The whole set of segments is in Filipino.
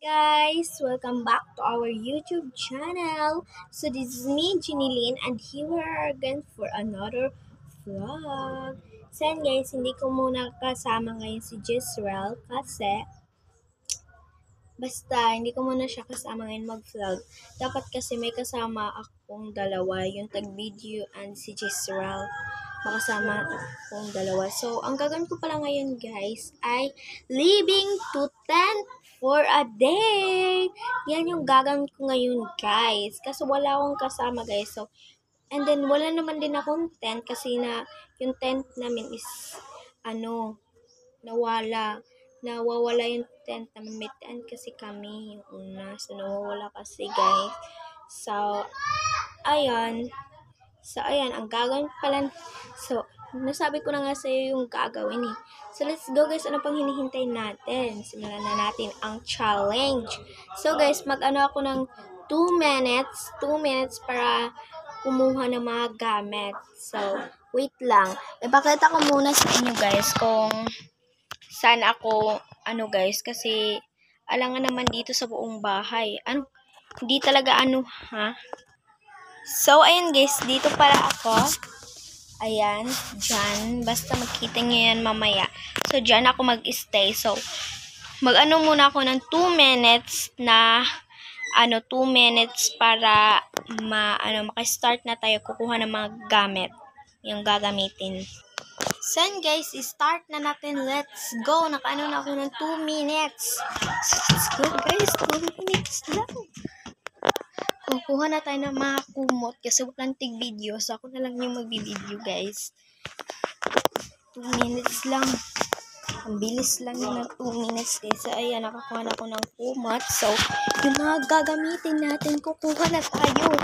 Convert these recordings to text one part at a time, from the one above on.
Guys, welcome back to our YouTube channel. So this is me, Jinilyn, and here we are again for another vlog. So yan guys, hindi ko muna kasama ngayon si Jezreel kasi basta hindi ko muna siya kasama ngayon mag-vlog. Dapat kasi may kasama akong dalawa, yung tag-video and si Jezreel. Makasama akong dalawa. So, ang gagawin ko pala ngayon guys ay living to tent for a day. Yan yung gagawin ko ngayon guys. Kasi wala akong kasama guys. So, and then wala naman din akong tent kasi yung tent namin is nawawala yung tent namin. May tent kasi kami yung una. So, nawawala kasi guys. So, ayan. Ang gagawin pala. So, nasabi ko na nga sa'yo yung gagawin eh. So, let's go guys. Ano pang hinihintay natin? Simulan na natin ang challenge. So, guys, mag-ano ako ng 2 minutes. 2 minutes para kumuha ng mga gamit. So, wait lang. Ipakita ko muna sa inyo guys kung saan ako, guys. Kasi, alangan naman dito sa buong bahay. Hindi talaga ha? So, ayan guys, dito para ako. Ayan, dyan. Basta magkita nyo yan mamaya. So, dyan ako mag-stay. So, mag-ano muna ako ng 2 minutes na, 2 minutes para maka-start na tayo kukuha ng mga gamit. Yung gagamitin. So, guys, start na natin. Let's go. Nakaano na ako ng 2 minutes. So, let's go guys, 2 minutes lang. Kukuha na tayo ng mga kumot kasi walang tig-video. So, ako na lang yung magbibideo, guys. 2 minutes lang. Ang bilis lang yun ng 2 minutes, guys. So, ayan, nakakuha na ako ng kumot. So, yung mga gagamitin natin, kukuha na tayo.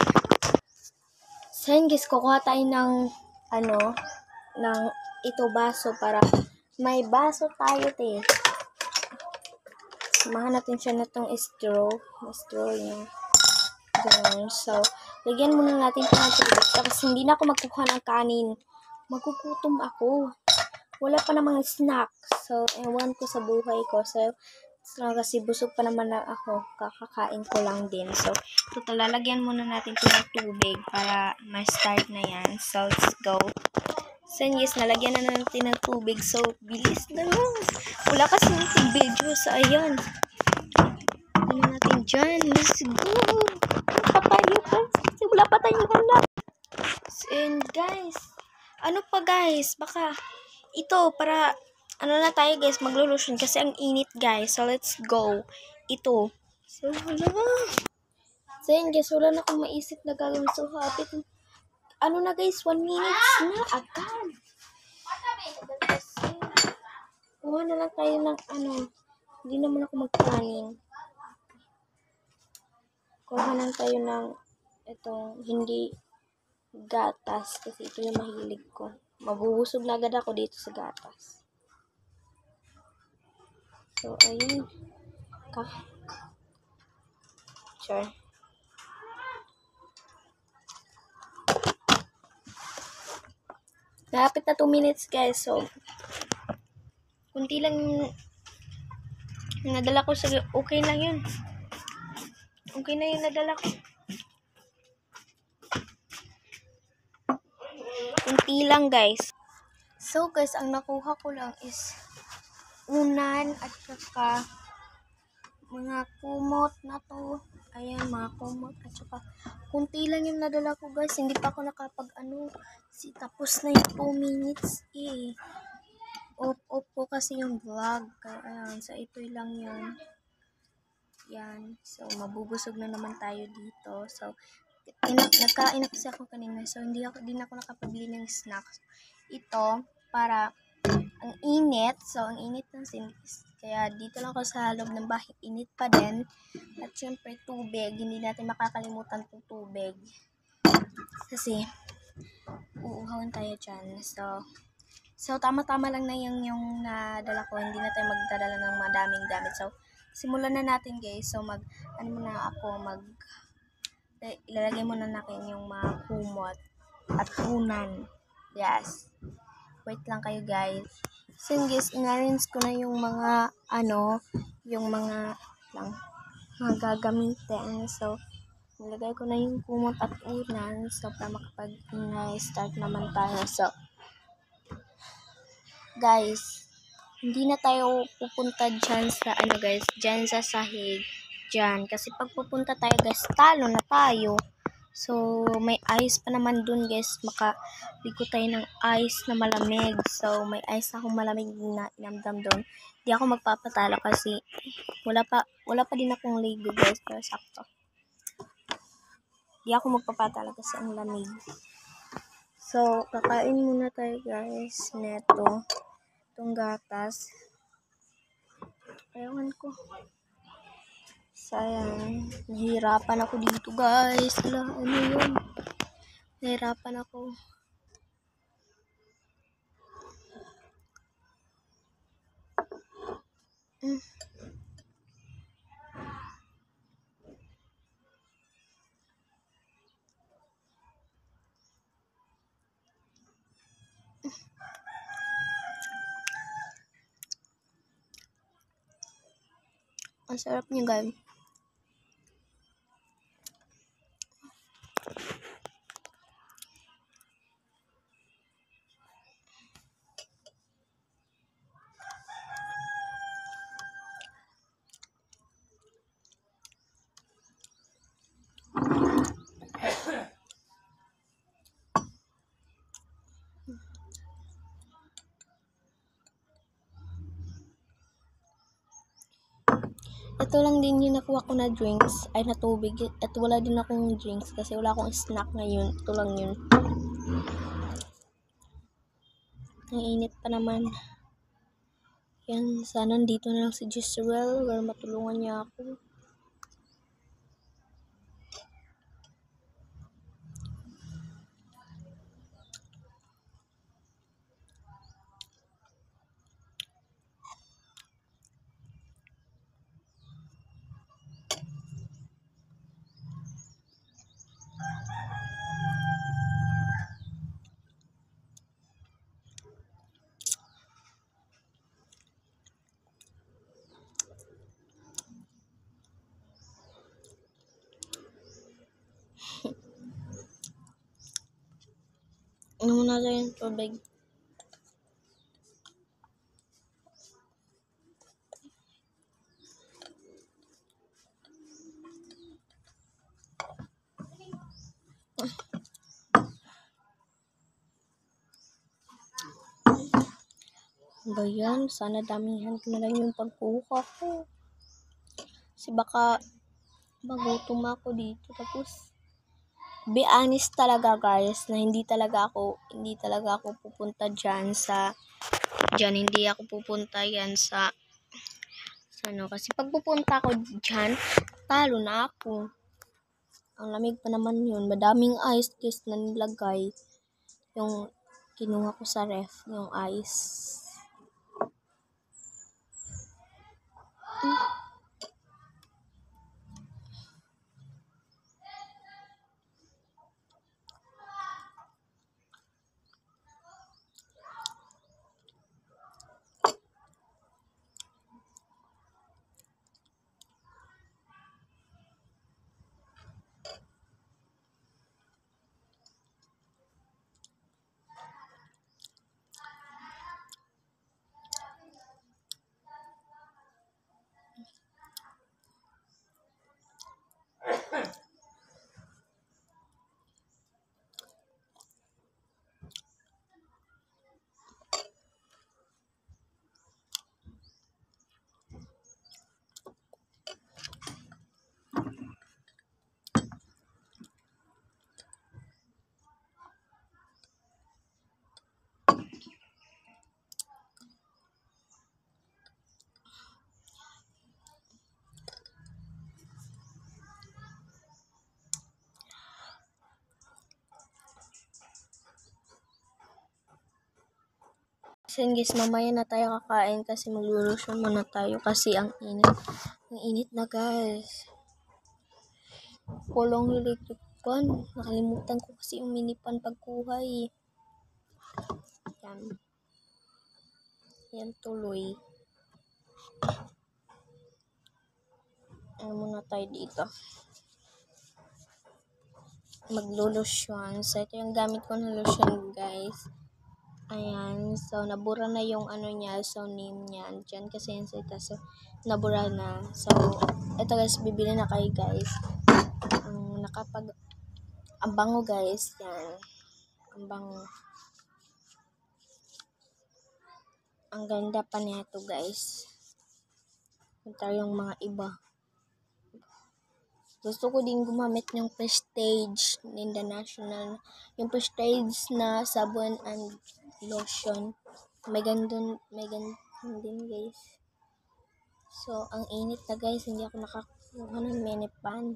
So, ayan, guys, kukuha tayo ng, ng baso para may baso tayo, te. Samahan natin siya na itong straw. Straw yun. Ganun. So, lagyan muna natin ito ng tubig. Tapos, hindi na ako magkukuha ng kanin. Magugutom ako. Wala pa namang snack. So, ewan ko sa buhay ko. So, kasi busog pa naman na ako. Kakakain ko lang din. So, lalagyan muna natin ito ng tubig para ma-start na yan. So, let's go. So, yes, nalagyan na natin ng tubig. So, bilis na lang. Wala kasi ng video. So, ayan. Ano natin dyan. Let's go. Tayo guys. Kasi wala pa tayong hanap. And guys. Ano pa guys? Baka ito para na tayo guys. Maglulusyon. Kasi ang init guys. So, let's go. Ito. So, wala. So, yun guys. Wala na akong maisip na gagawin. So, habit. Na guys. 1 minutes na agad. Kasi kuha na lang tayo ng hindi naman ako magkanin. Kuha lang tayo ng itong hindi gatas kasi ito yung mahilig ko. Mabubusog na agad ako dito sa gatas. So, ayun. Sure. Napit na 2 minutes guys. So, kunti lang yung nadala ko sa okay lang yun. Okay na yung nadala ko. Kunti lang guys. So guys, ang nakuha ko lang is unan at saka mga kumot na to. Ayan, mga kumot at saka kunti lang yung nadala ko guys. Hindi pa ako nakapag tapos na yung 2 minutes eh. Off po kasi yung vlog. Kaya ayan, sa ito lang yun. Yan. So, mabubusog na naman tayo dito. So, nagkain na kasi ako kanina. So, hindi na ako nakapabili ng snacks. Ito, para ang init. So, ang init ng sinis. Kaya, dito lang ako sa loob ng bahay. Init pa din. At syempre, tubig. Hindi natin makakalimutan itong tubig. Kasi, uuhawan tayo dyan. So, tama-tama lang na yung nadala ko. Hindi na tayo magdadala ng madaming gamit. So, simulan na natin guys. So, ilalagay muna natin yung mga kumot at unan. Yes. Wait lang kayo guys. So, guys, in-arrange ko na yung mga, lang. mga gagamitin. So, nilagay ko na yung kumot at unan. So, para makapag-start naman tayo. So, guys, hindi na tayo pupunta dyan sa, guys, dyan sa sahig. Dyan. Kasi pag pupunta tayo, guys, talo na tayo. So, may ice pa naman dun, guys. Makabigo tayo ng ice na malamig. So, may ice akong malamig na inamdam dun. Di ako magpapatalo kasi wala pa din akong ligo, guys. Pero sakto. Di ako magpapatalo kasi ang lamig. So, kakain muna tayo, guys. Neto. Itong gatas. Ewan ko. Sayang. Nahihirapan ako dito, guys. Ano yun? Nahihirapan ako. Ang sarap niya, guys. Ito lang din yung nakuha ko na drinks, ay na tubig. At wala din akong drinks kasi wala akong snack ngayon. Ito lang yun. Ang init pa naman. Yan, sana dito na lang si Giselle para matulungan niya ako. Ano muna tayo yung tubig. Ba yan? Sana damihan ko na lang yung pagkuha ko. Kasi baka magutom ako dito. Tapos, be honest talaga, guys, na hindi talaga ako pupunta dyan hindi ako pupunta yan sa ano, kasi pag pupunta ako dyan, talo na ako. Ang lamig pa naman yun. Madaming ice case na nilagay. Yung kinuha ko sa ref, yung ice. So guys, mamaya na tayo kakain kasi maglulusyon muna tayo kasi ang init. Ang init na, guys. Kulong electric pan. Nakalimutan ko kasi yung mini pan pagkuha eh. Yan. Yan tuloy. ano muna tayo dito. Maglo-lotion. So, ito yung gamit ko na lotion, guys. Ayan. So, nabura na yung ano niya. So, name niya. Diyan kasi yun sa itaas. So, nabura na. So, ito guys, bibili na kayo, guys. Ang bango, guys. Yan. Ang bango. Ang ganda pa nito, guys. Punta yung mga iba. Gusto ko din gumamit ng Prestige International. Yung Prestige na sabon and lotion. May gandun din, guys. So, ang init na, guys. Hindi ako nakakuha ng mini pan.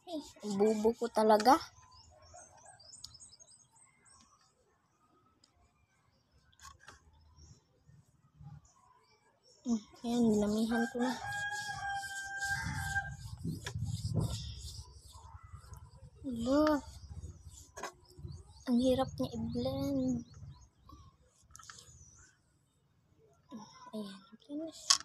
Ay, ang bubo ko talaga. Ayan, dinamihan ko na. Hello. Ang hirap niya i-blend. Ayan, i-blend na siya.